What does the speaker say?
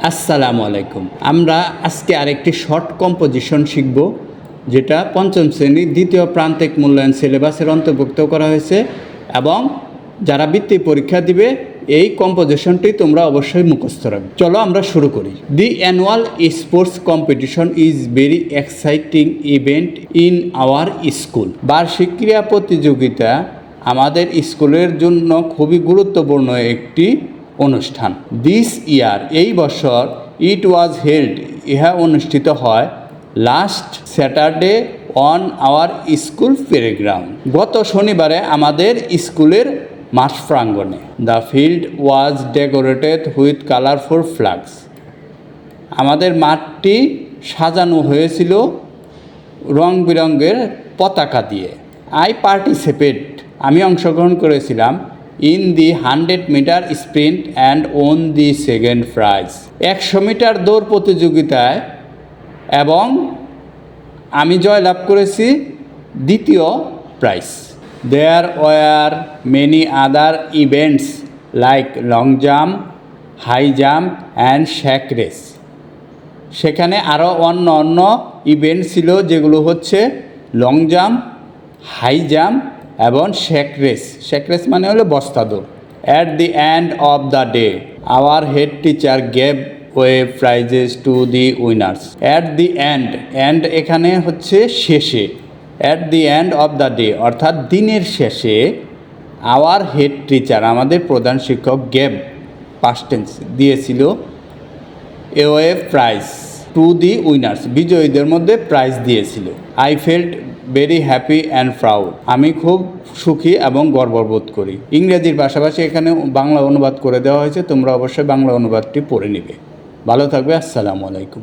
আসসালামু আলাইকুম। আমরা আজকে আরেকটি শর্ট কম্পোজিশন শিখব, যেটা পঞ্চম শ্রেণীর দ্বিতীয় প্রান্তিক মূল্যায়ন সিলেবাসের অন্তর্ভুক্ত করা হয়েছে এবং যারা বৃত্তি পরীক্ষা দিবে এই কম্পোজিশনটি তোমরা অবশ্যই মুখস্থ রাখবে। চলো আমরা শুরু করি। The annual sports competition is very exciting event in our school. বার্ষিক ক্রীড়া প্রতিযোগিতা আমাদের স্কুলের জন্য খুবই গুরুত্বপূর্ণ একটি অনুষ্ঠান। দিস ইয়ার, এই বছর, ইট ওয়াজ হেল্ড, ইহা অনুষ্ঠিত হয় last Saturday on our school playground, গত শনিবারে আমাদের স্কুলের মাঠ প্রাঙ্গণে। The field was decorated with colourful flags, আমাদের মাঠটি সাজানো হয়েছিল রং বেরঙের পতাকা দিয়ে। আই পার্টিসিপেট, আমি অংশগ্রহণ করেছিলাম in the 100 meter sprint and won the second prize, 100 meter দৌড় প্রতিযোগিতায়, এবং আমি জয়লাভ করেছি দ্বিতীয় prize. There were many other events like long jump, high jump and sack race, সেখানে আরও অন্য ইভেন্ট ছিল, যেগুলো হচ্ছে লং জাম্প, হাই জাম্প এবং শ্যাক রেস। শ্যাক রেস মানে হলো বস্তা দৌড়। At the end of the day our head teacher gave way prices to the winners. At the end এখানে হচ্ছে শেষে। At the end of the day অর্থাৎ দিনের শেষে, আওয়ার হেড টিচার আমাদের প্রধান শিক্ষক গেভ পাস্ট টেন্স দিয়েছিল way prize to the winners, বিজয়ীদের মধ্যে প্রাইজ দিয়েছিল। I felt very happy and proud, আমি খুব সুখী এবং গর্ববোধ করি। ইংরেজির পাশাপাশি এখানে বাংলা অনুবাদ করে দেওয়া হয়েছে, তোমরা অবশ্যই বাংলা অনুবাদটি পড়ে নেবে। ভালো থাকবে। আসসালামু আলাইকুম।